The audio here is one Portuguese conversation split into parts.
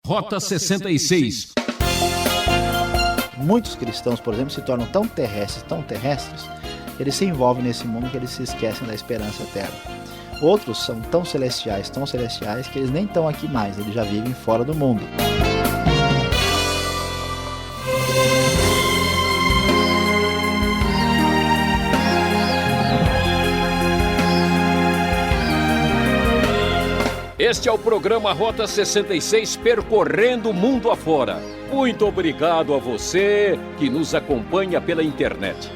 Rota 66. Muitos cristãos, por exemplo, se tornam tão terrestres, eles se envolvem nesse mundo que eles se esquecem da esperança eterna. Outros são tão celestiais, que eles nem estão aqui mais, eles já vivem fora do mundo. Este é o programa Rota 66, percorrendo o mundo afora. Muito obrigado a você que nos acompanha pela internet.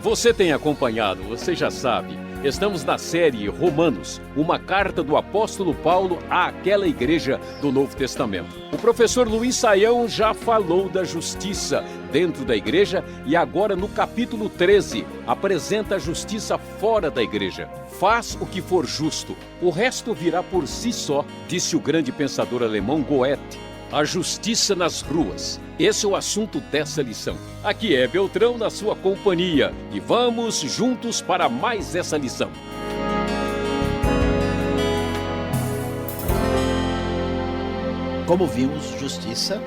Você tem acompanhado, você já sabe. Estamos na série Romanos, uma carta do apóstolo Paulo àquela igreja do Novo Testamento. O professor Luiz Saião já falou da justiça dentro da igreja e agora no capítulo 13 apresenta a justiça fora da igreja. Faz o que for justo, o resto virá por si só, disse o grande pensador alemão Goethe. A justiça nas ruas. Esse é o assunto dessa lição. Aqui é Beltrão na sua companhia e vamos juntos para mais essa lição. Como vimos, justiça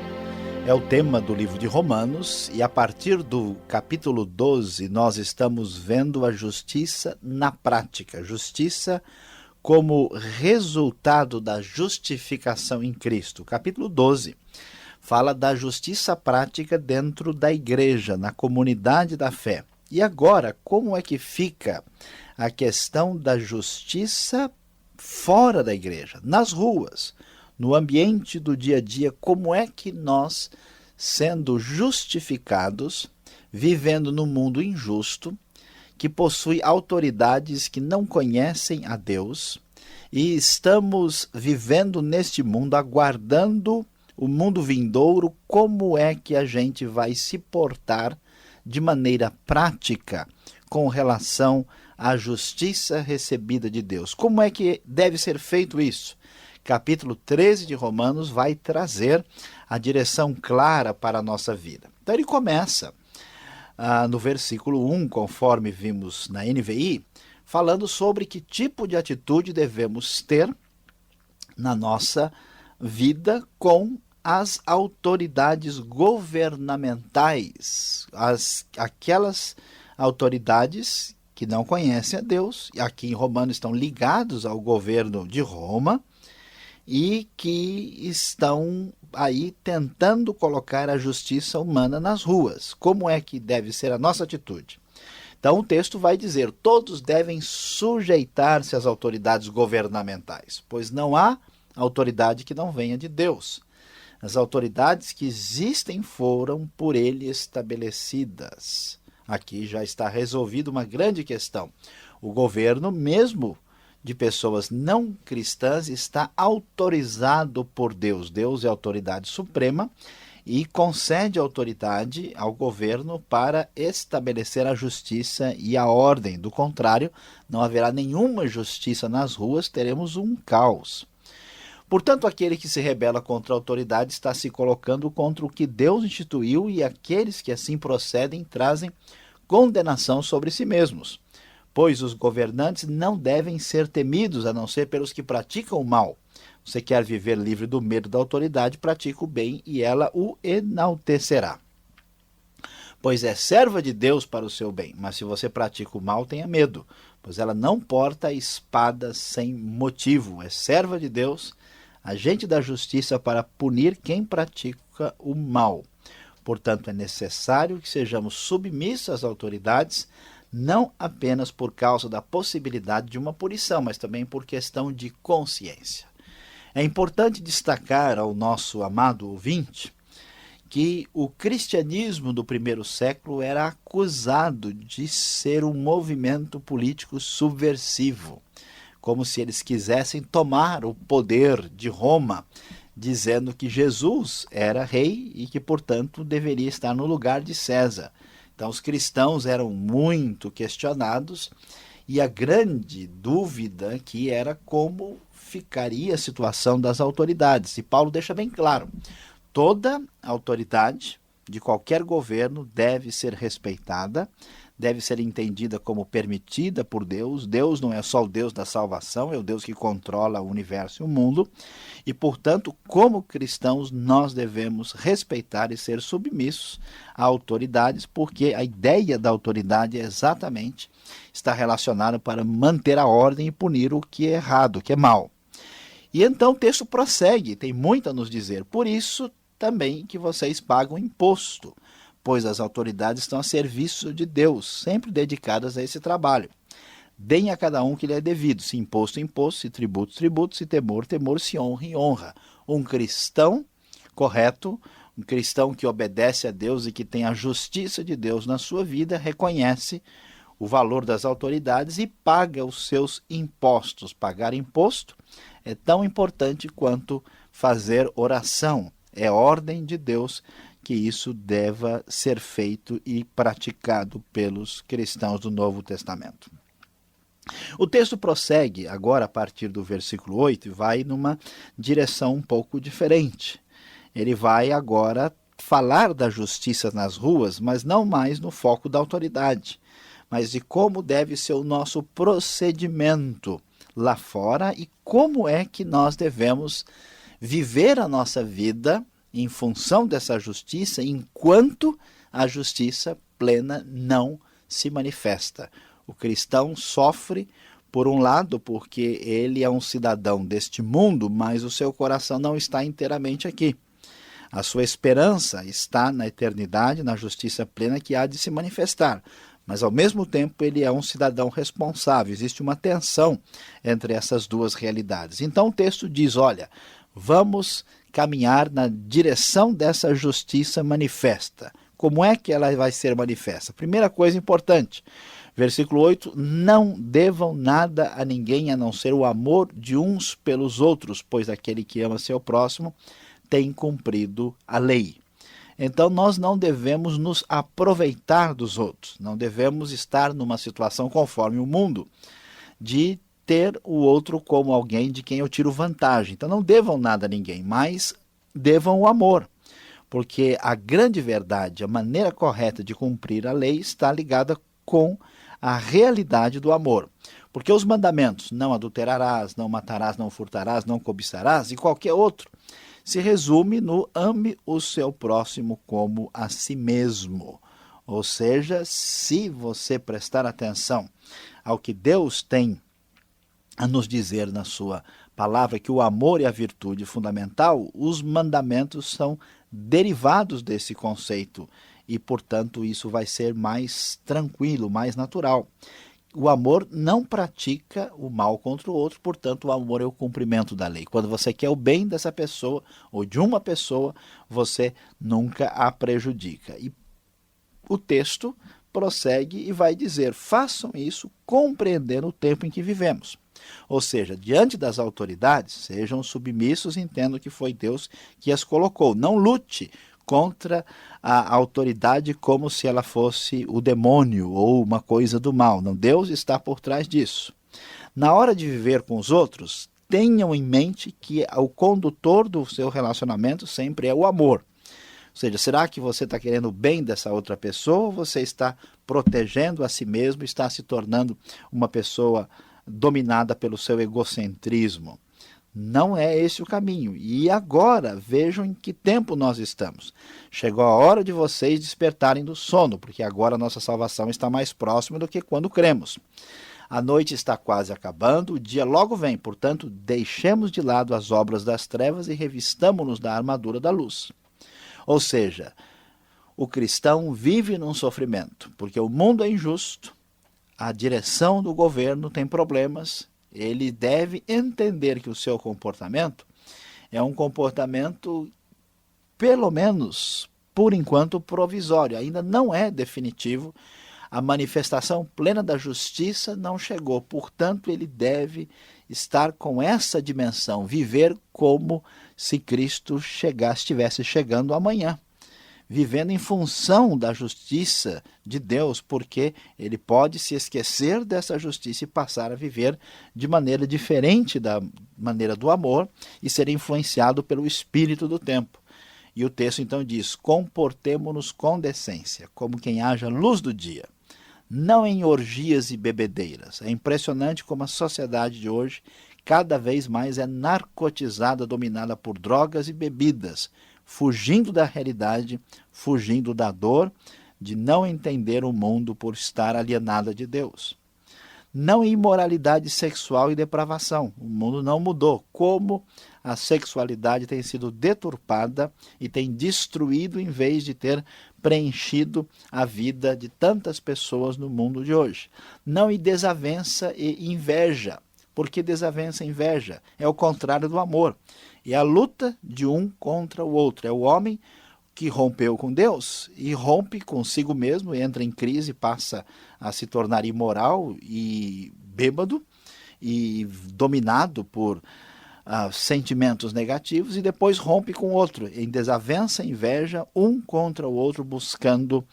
é o tema do livro de Romanos e a partir do capítulo 12 nós estamos vendo a justiça na prática. Justiça como resultado da justificação em Cristo. O capítulo 12 fala da justiça prática dentro da igreja, na comunidade da fé. E agora, como é que fica a questão da justiça fora da igreja, nas ruas, no ambiente do dia a dia? Como é que nós, sendo justificados, vivendo num mundo injusto, que possui autoridades que não conhecem a Deus, e estamos vivendo neste mundo, aguardando o mundo vindouro, como é que a gente vai se portar de maneira prática com relação à justiça recebida de Deus? Como é que deve ser feito isso? Capítulo 13 de Romanos vai trazer a direção clara para a nossa vida. Então ele começa no versículo 1, conforme vimos na NVI, falando sobre que tipo de atitude devemos ter na nossa vida com as autoridades governamentais, aquelas autoridades que não conhecem a Deus, e aqui em Romanos estão ligados ao governo de Roma, e que estão aí tentando colocar a justiça humana nas ruas. Como é que deve ser a nossa atitude? Então o texto vai dizer: todos devem sujeitar-se às autoridades governamentais, pois não há autoridade que não venha de Deus. As autoridades que existem foram por ele estabelecidas. Aqui já está resolvida uma grande questão. O governo, mesmo de pessoas não cristãs, está autorizado por Deus. Deus é a autoridade suprema e concede autoridade ao governo para estabelecer a justiça e a ordem. Do contrário, não haverá nenhuma justiça nas ruas, teremos um caos. Portanto, aquele que se rebela contra a autoridade está se colocando contra o que Deus instituiu, e aqueles que assim procedem trazem condenação sobre si mesmos. Pois os governantes não devem ser temidos, a não ser pelos que praticam o mal. Você quer viver livre do medo da autoridade, pratica o bem e ela o enaltecerá. Pois é serva de Deus para o seu bem, mas se você pratica o mal, tenha medo, pois ela não porta a espada sem motivo. É serva de Deus, agente da justiça para punir quem pratica o mal. Portanto, é necessário que sejamos submissos às autoridades, não apenas por causa da possibilidade de uma punição, mas também por questão de consciência. É importante destacar ao nosso amado ouvinte que o cristianismo do primeiro século era acusado de ser um movimento político subversivo, como se eles quisessem tomar o poder de Roma, dizendo que Jesus era rei e que, portanto, deveria estar no lugar de César. Então, os cristãos eram muito questionados e a grande dúvida que era como ficaria a situação das autoridades. E Paulo deixa bem claro: toda autoridade de qualquer governo deve ser respeitada, deve ser entendida como permitida por Deus. Deus não é só o Deus da salvação, é o Deus que controla o universo e o mundo. E, portanto, como cristãos, nós devemos respeitar e ser submissos a autoridades, porque a ideia da autoridade está relacionada para manter a ordem e punir o que é errado, o que é mal. E então o texto prossegue, tem muito a nos dizer. Por isso também que vocês pagam imposto, pois as autoridades estão a serviço de Deus, sempre dedicadas a esse trabalho. Deem a cada um que lhe é devido, se imposto, imposto, se tributo, tributo, se temor, temor, se honra, honra. Um cristão correto, um cristão que obedece a Deus e que tem a justiça de Deus na sua vida, reconhece o valor das autoridades e paga os seus impostos. Pagar imposto é tão importante quanto fazer oração. É ordem de Deus que isso deva ser feito e praticado pelos cristãos do Novo Testamento. O texto prossegue agora a partir do versículo 8 e vai numa direção um pouco diferente. Ele vai agora falar da justiça nas ruas, mas não mais no foco da autoridade, mas de como deve ser o nosso procedimento lá fora e como é que nós devemos viver a nossa vida em função dessa justiça, enquanto a justiça plena não se manifesta. O cristão sofre, por um lado, porque ele é um cidadão deste mundo, mas o seu coração não está inteiramente aqui. A sua esperança está na eternidade, na justiça plena que há de se manifestar. Mas, ao mesmo tempo, ele é um cidadão responsável. Existe uma tensão entre essas duas realidades. Então, o texto diz, olha, vamos caminhar na direção dessa justiça manifesta. Como é que ela vai ser manifesta? Primeira coisa importante, versículo 8, não devam nada a ninguém a não ser o amor de uns pelos outros, pois aquele que ama seu próximo tem cumprido a lei. Então nós não devemos nos aproveitar dos outros, não devemos estar numa situação conforme o mundo, de ter o outro como alguém de quem eu tiro vantagem. Então não devam nada a ninguém, mas devam o amor. Porque a grande verdade, a maneira correta de cumprir a lei está ligada com a realidade do amor. Porque os mandamentos, não adulterarás, não matarás, não furtarás, não cobiçarás, e qualquer outro, se resume no ame o seu próximo como a si mesmo. Ou seja, se você prestar atenção ao que Deus tem a nos dizer na sua palavra, que o amor é a virtude fundamental, os mandamentos são derivados desse conceito e, portanto, isso vai ser mais tranquilo, mais natural. O amor não pratica o mal contra o outro, portanto, o amor é o cumprimento da lei. Quando você quer o bem dessa pessoa ou de uma pessoa, você nunca a prejudica. E o texto prossegue e vai dizer, façam isso compreendendo o tempo em que vivemos. Ou seja, diante das autoridades, sejam submissos e entendam que foi Deus que as colocou. Não lute contra a autoridade como se ela fosse o demônio ou uma coisa do mal. Não, Deus está por trás disso. Na hora de viver com os outros, tenham em mente que o condutor do seu relacionamento sempre é o amor. Ou seja, será que você está querendo o bem dessa outra pessoa ou você está protegendo a si mesmo, está se tornando uma pessoa dominada pelo seu egocentrismo? Não é esse o caminho. E agora, vejam em que tempo nós estamos. Chegou a hora de vocês despertarem do sono, porque agora a nossa salvação está mais próxima do que quando cremos. A noite está quase acabando, o dia logo vem, portanto, deixemos de lado as obras das trevas e revistamo-nos da armadura da luz. Ou seja, o cristão vive num sofrimento, porque o mundo é injusto, a direção do governo tem problemas, ele deve entender que o seu comportamento é um comportamento, pelo menos, por enquanto, provisório. Ainda não é definitivo, a manifestação plena da justiça não chegou. Portanto, ele deve estar com essa dimensão, viver como se Cristo estivesse chegando amanhã. Vivendo em função da justiça de Deus, porque ele pode se esquecer dessa justiça e passar a viver de maneira diferente da maneira do amor e ser influenciado pelo espírito do tempo. E o texto então diz, comportemo-nos com decência, como quem haja luz do dia, não em orgias e bebedeiras. É impressionante como a sociedade de hoje cada vez mais é narcotizada, dominada por drogas e bebidas, fugindo da realidade, fugindo da dor, de não entender o mundo por estar alienada de Deus. Não em imoralidade sexual e depravação. O mundo não mudou. Como a sexualidade tem sido deturpada e tem destruído em vez de ter preenchido a vida de tantas pessoas no mundo de hoje. Não em desavença e inveja. Porque desavença e inveja é o contrário do amor. É a luta de um contra o outro. É o homem que rompeu com Deus e rompe consigo mesmo, entra em crise, passa a se tornar imoral e bêbado e dominado por sentimentos negativos, e depois rompe com o outro, em desavença, inveja, um contra o outro, buscando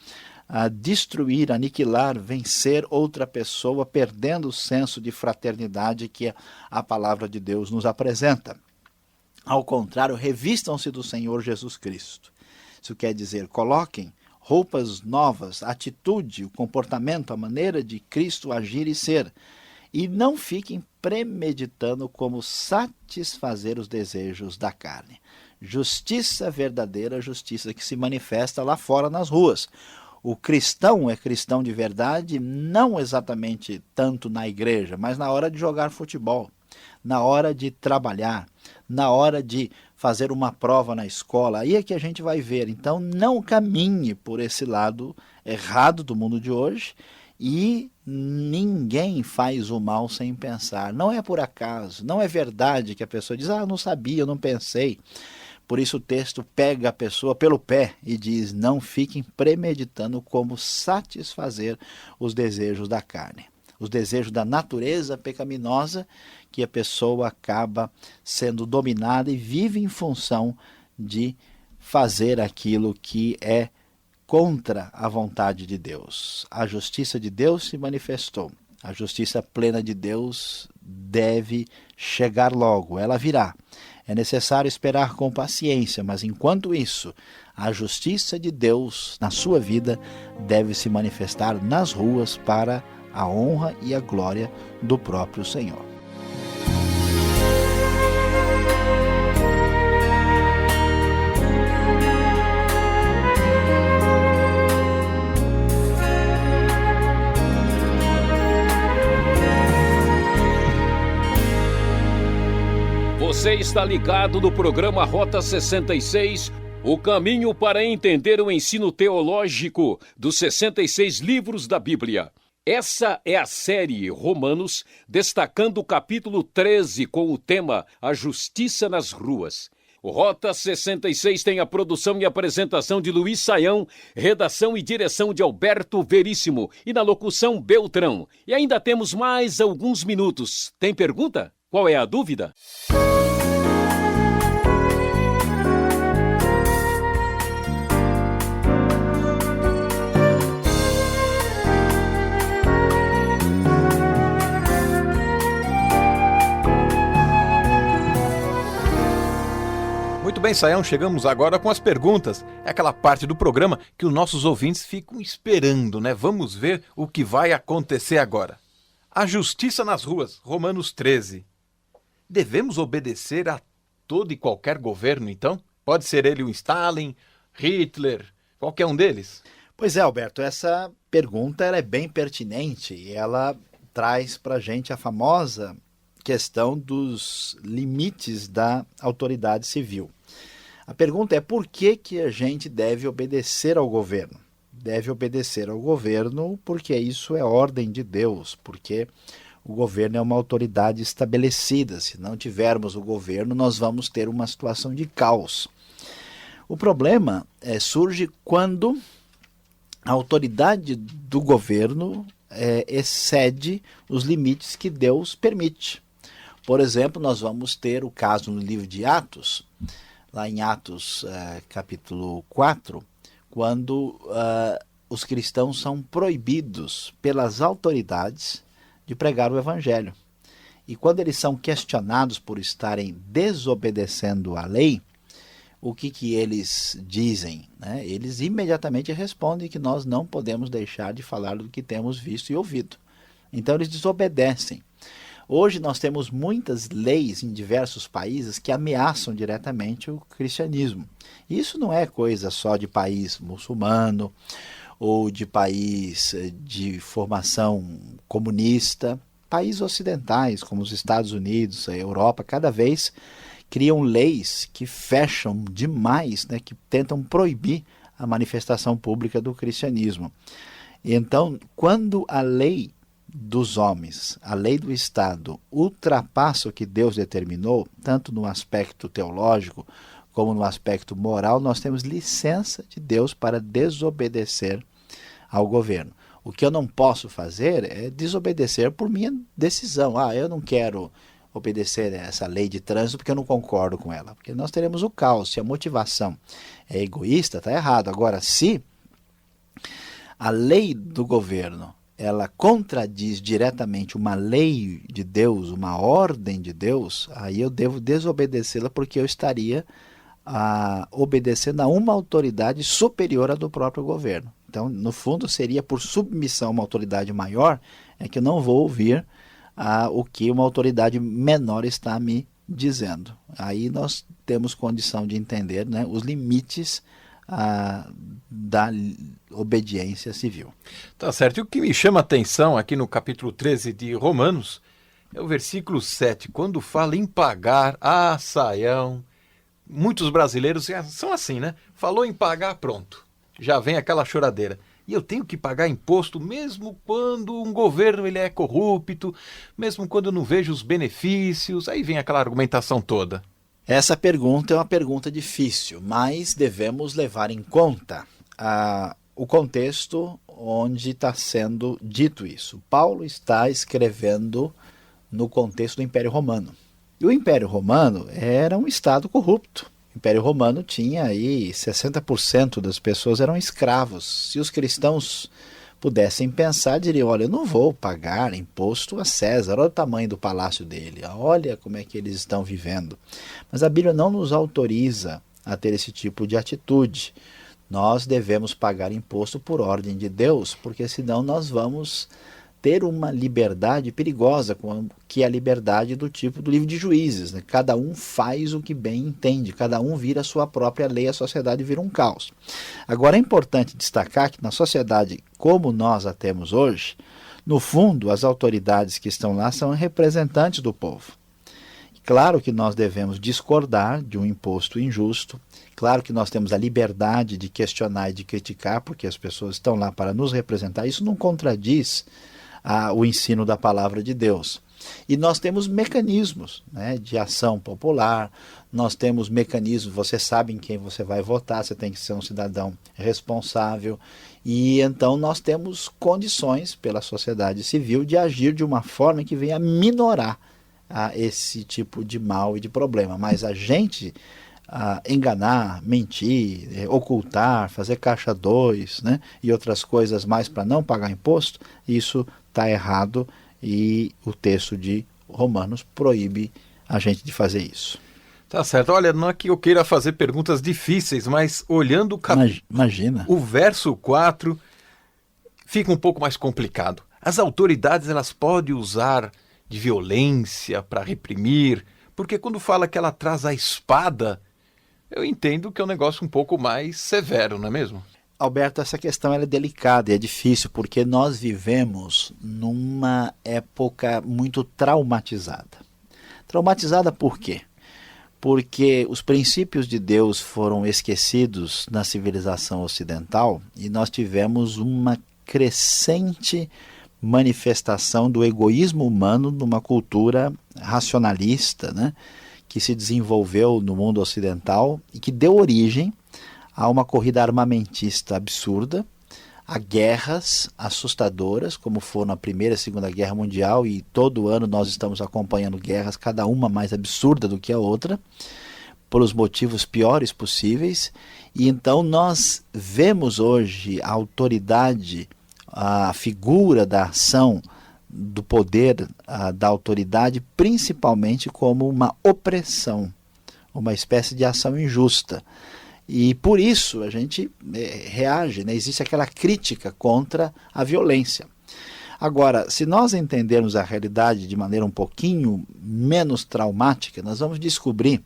destruir, aniquilar, vencer outra pessoa, perdendo o senso de fraternidade que a palavra de Deus nos apresenta. Ao contrário, revistam-se do Senhor Jesus Cristo. Isso quer dizer, coloquem roupas novas, a atitude, o comportamento, a maneira de Cristo agir e ser. E não fiquem premeditando como satisfazer os desejos da carne. Justiça verdadeira, justiça que se manifesta lá fora nas ruas. O cristão é cristão de verdade, não exatamente tanto na igreja, mas na hora de jogar futebol, na hora de trabalhar, na hora de fazer uma prova na escola. Aí é que a gente vai ver. Então não caminhe por esse lado errado do mundo de hoje, e ninguém faz o mal sem pensar. Não é por acaso, não é verdade que a pessoa diz, eu não sabia, eu não pensei. Por isso o texto pega a pessoa pelo pé e diz, não fiquem premeditando como satisfazer os desejos da carne. Os desejos da natureza pecaminosa, que a pessoa acaba sendo dominada e vive em função de fazer aquilo que é contra a vontade de Deus. A justiça de Deus se manifestou. A justiça plena de Deus deve chegar logo, ela virá. É necessário esperar com paciência, mas enquanto isso, a justiça de Deus na sua vida deve se manifestar nas ruas para a honra e a glória do próprio Senhor. Você está ligado no programa Rota 66, o caminho para entender o ensino teológico dos 66 livros da Bíblia. Essa é a série Romanos, destacando o capítulo 13 com o tema A Justiça nas Ruas. O Rota 66 tem a produção e apresentação de Luiz Saião, redação e direção de Alberto Veríssimo e na locução Beltrão. E ainda temos mais alguns minutos. Tem pergunta? Qual é a dúvida? Muito bem, Saião, chegamos agora com as perguntas. É aquela parte do programa que os nossos ouvintes ficam esperando, né? Vamos ver o que vai acontecer agora. A justiça nas ruas, Romanos 13. Devemos obedecer a todo e qualquer governo, então? Pode ser ele o Stalin, Hitler, qualquer um deles? Pois é, Alberto, essa pergunta ela é bem pertinente e ela traz para a gente a famosa questão dos limites da autoridade civil. A pergunta é por que a gente deve obedecer ao governo? Deve obedecer ao governo porque isso é ordem de Deus, porque o governo é uma autoridade estabelecida. Se não tivermos o governo, nós vamos ter uma situação de caos. O problema surge quando a autoridade do governo excede os limites que Deus permite. Por exemplo, nós vamos ter o caso no livro de Atos, lá em Atos capítulo 4, quando os cristãos são proibidos pelas autoridades de pregar o evangelho. E quando eles são questionados por estarem desobedecendo à lei, o que eles dizem, né? Eles imediatamente respondem que nós não podemos deixar de falar do que temos visto e ouvido. Então eles desobedecem. Hoje nós temos muitas leis em diversos países que ameaçam diretamente o cristianismo. Isso não é coisa só de país muçulmano ou de país de formação comunista. Países ocidentais, como os Estados Unidos, a Europa, cada vez criam leis que fecham demais, né, que tentam proibir a manifestação pública do cristianismo. Então, quando a lei dos homens, a lei do Estado, ultrapassa o que Deus determinou, tanto no aspecto teológico como no aspecto moral, nós temos licença de Deus para desobedecer ao governo. O que eu não posso fazer é desobedecer por minha decisão. Eu não quero obedecer essa lei de trânsito porque eu não concordo com ela. Porque nós teremos o caos. Se a motivação é egoísta, está errado. Agora, se a lei do governo ela contradiz diretamente uma lei de Deus, uma ordem de Deus, aí eu devo desobedecê-la porque eu estaria obedecendo a uma autoridade superior à do próprio governo. Então, no fundo, seria por submissão a uma autoridade maior, é que eu não vou ouvir o que uma autoridade menor está me dizendo. Aí nós temos condição de entender, né, os limites da obediência civil. Tá certo. E o que me chama a atenção aqui no capítulo 13 de Romanos é o versículo 7, quando fala em pagar, Saião. Muitos brasileiros são assim, né? Falou em pagar, pronto. Já vem aquela choradeira. E eu tenho que pagar imposto mesmo quando um governo ele é corrupto, mesmo quando eu não vejo os benefícios. Aí vem aquela argumentação toda. Essa pergunta é uma pergunta difícil, mas devemos levar em conta o contexto onde está sendo dito isso. Paulo está escrevendo no contexto do Império Romano. E o Império Romano era um estado corrupto. O Império Romano tinha aí 60% das pessoas eram escravos. Se os cristãos pudessem pensar, diriam, olha, eu não vou pagar imposto a César, olha o tamanho do palácio dele, olha como é que eles estão vivendo. Mas a Bíblia não nos autoriza a ter esse tipo de atitude. Nós devemos pagar imposto por ordem de Deus, porque senão nós vamos ter uma liberdade perigosa, que é a liberdade do tipo do livro de Juízes, né? Cada um faz o que bem entende, cada um vira a sua própria lei, a sociedade vira um caos. Agora é importante destacar que na sociedade como nós a temos hoje, no fundo as autoridades que estão lá são representantes do povo. Claro que nós devemos discordar de um imposto injusto, claro que nós temos a liberdade de questionar e de criticar, porque as pessoas estão lá para nos representar, isso não contradiz o ensino da palavra de Deus. E nós temos mecanismos, né, de ação popular, nós temos mecanismos, você sabe em quem você vai votar, você tem que ser um cidadão responsável, e então nós temos condições pela sociedade civil de agir de uma forma que venha minorar esse tipo de mal e de problema. Mas a gente enganar, mentir, ocultar, fazer caixa 2, né, e outras coisas mais para não pagar imposto, isso está errado e o texto de Romanos proíbe a gente de fazer isso. Tá certo. Olha, não é que eu queira fazer perguntas difíceis, mas olhando Imagina. O verso 4 fica um pouco mais complicado. As autoridades elas podem usar de violência para reprimir, porque quando fala que ela traz a espada, eu entendo que é um negócio um pouco mais severo, não é mesmo? Alberto, essa questão é delicada e é difícil, porque nós vivemos numa época muito traumatizada. Traumatizada por quê? Porque os princípios de Deus foram esquecidos na civilização ocidental e nós tivemos uma crescente manifestação do egoísmo humano numa cultura racionalista, né, que se desenvolveu no mundo ocidental e que deu origem a uma corrida armamentista absurda, a guerras assustadoras, como foram a Primeira e a Segunda Guerra Mundial, e todo ano nós estamos acompanhando guerras, cada uma mais absurda do que a outra, por os motivos piores possíveis, e então nós vemos hoje a autoridade, a figura da ação, do poder, da autoridade, principalmente como uma opressão uma espécie de ação injusta. E por isso a gente reage, né? Existe aquela crítica contra a violência. Agora, se nós entendermos a realidade de maneira um pouquinho menos traumática, nós vamos descobrir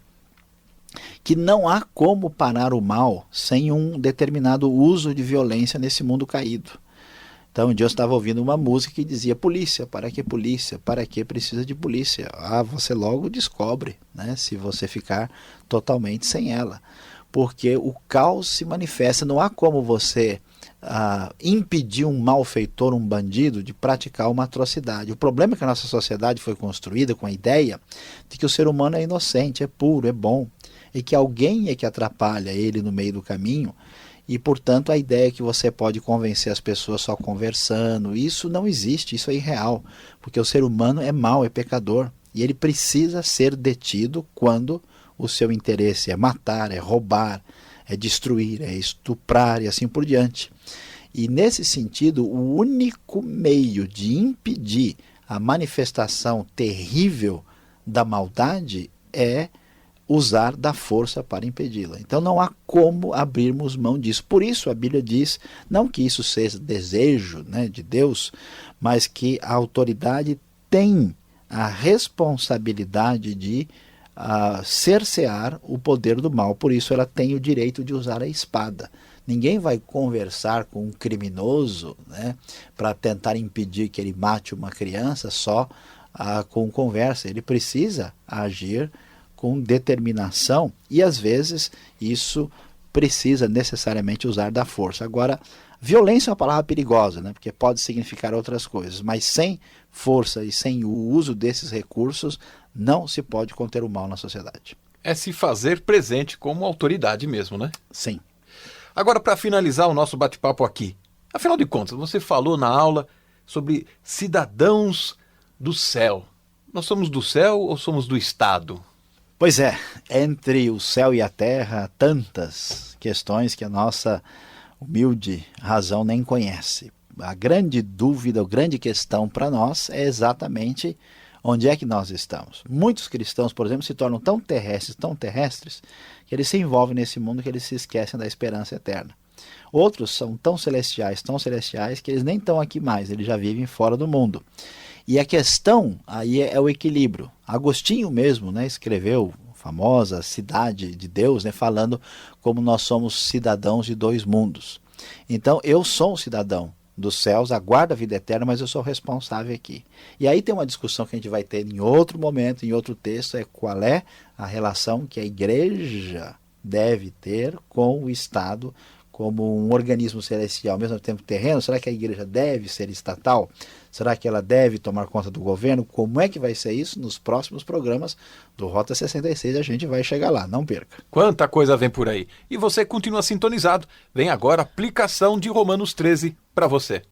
que não há como parar o mal sem um determinado uso de violência nesse mundo caído. Então, um dia eu estava ouvindo uma música que dizia: polícia, para que polícia? Para que precisa de polícia? Você logo descobre, né, se você ficar totalmente sem ela. Porque o caos se manifesta, não há como você impedir um malfeitor, um bandido, de praticar uma atrocidade. O problema é que a nossa sociedade foi construída com a ideia de que o ser humano é inocente, é puro, é bom, e que alguém é que atrapalha ele no meio do caminho, e portanto a ideia é que você pode convencer as pessoas só conversando. Isso não existe, isso é irreal, porque o ser humano é mau, é pecador, e ele precisa ser detido quando o seu interesse é matar, é roubar, é destruir, é estuprar e assim por diante. E nesse sentido, o único meio de impedir a manifestação terrível da maldade é usar da força para impedi-la. Então não há como abrirmos mão disso. Por isso a Bíblia diz, não que isso seja desejo, né, de Deus, mas que a autoridade tem a responsabilidade de cercear o poder do mal. Por isso ela tem o direito de usar a espada. Ninguém vai conversar com um criminoso, né, para tentar impedir que ele mate uma criança só com conversa. Ele precisa agir com determinação e às vezes isso precisa necessariamente usar da força. Agora, violência é uma palavra perigosa, né, porque pode significar outras coisas, mas sem força e sem o uso desses recursos não se pode conter o mal na sociedade. É se fazer presente como autoridade mesmo, né? Sim. Agora, para finalizar o nosso bate-papo aqui, afinal de contas, você falou na aula sobre cidadãos do céu. Nós somos do céu ou somos do Estado? Pois é, entre o céu e a terra, tantas questões que a nossa humilde razão nem conhece. A grande dúvida, a grande questão para nós é exatamente onde é que nós estamos. Muitos cristãos, por exemplo, se tornam tão terrestres, que eles se envolvem nesse mundo que eles se esquecem da esperança eterna. Outros são tão celestiais, que eles nem estão aqui mais, eles já vivem fora do mundo. E a questão aí é o equilíbrio. Agostinho mesmo, né, escreveu a famosa Cidade de Deus, né, falando como nós somos cidadãos de dois mundos. Então eu sou um cidadão dos céus, aguardo a vida eterna, mas eu sou responsável aqui. E aí tem uma discussão que a gente vai ter em outro momento, em outro texto, é qual é a relação que a igreja deve ter com o Estado como um organismo celestial, ao mesmo tempo terreno. Será que a igreja deve ser estatal? Será que ela deve tomar conta do governo? Como é que vai ser isso? Nos próximos programas do Rota 66 a gente vai chegar lá, não perca. Quanta coisa vem por aí. E você continua sintonizado. Vem agora a aplicação de Romanos 13 para você.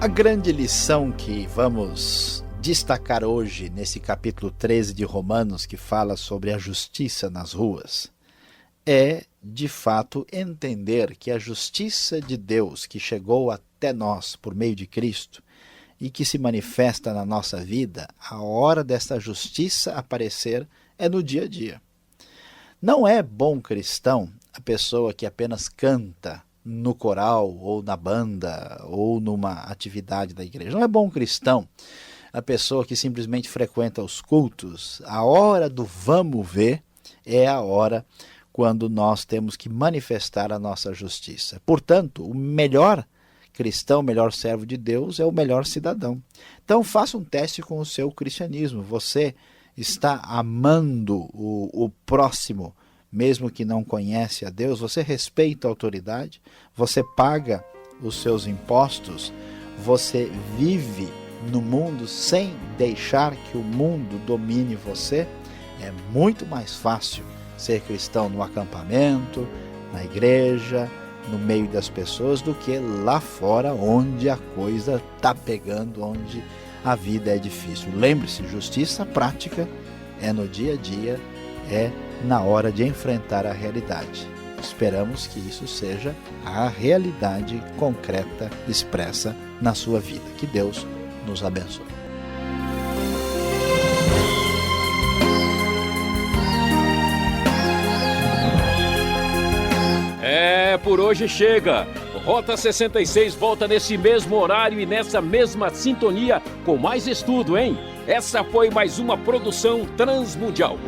A grande lição que vamos destacar hoje nesse capítulo 13 de Romanos, que fala sobre a justiça nas ruas, é, de fato, entender que a justiça de Deus que chegou até nós por meio de Cristo e que se manifesta na nossa vida, a hora desta justiça aparecer é no dia a dia. Não é bom cristão a pessoa que apenas canta no coral ou na banda ou numa atividade da igreja. Não é bom cristão a pessoa que simplesmente frequenta os cultos. A hora do vamos ver é a hora quando nós temos que manifestar a nossa justiça. Portanto, o melhor cristão, o melhor servo de Deus é o melhor cidadão. Então faça um teste com o seu cristianismo. Você está amando o próximo, mesmo que não conhece a Deus? Você respeita a autoridade? Você paga os seus impostos? Você vive no mundo sem deixar que o mundo domine você? É muito mais fácil ser cristão no acampamento, na igreja, no meio das pessoas, do que lá fora, onde a coisa está pegando, onde a vida é difícil. Lembre-se, justiça prática é no dia a dia, é na hora de enfrentar a realidade. Esperamos que isso seja a realidade concreta expressa na sua vida. Que Deus nos abençoe. Por hoje chega. Rota 66 volta nesse mesmo horário e nessa mesma sintonia com mais estudo, hein? Essa foi mais uma produção Transmundial.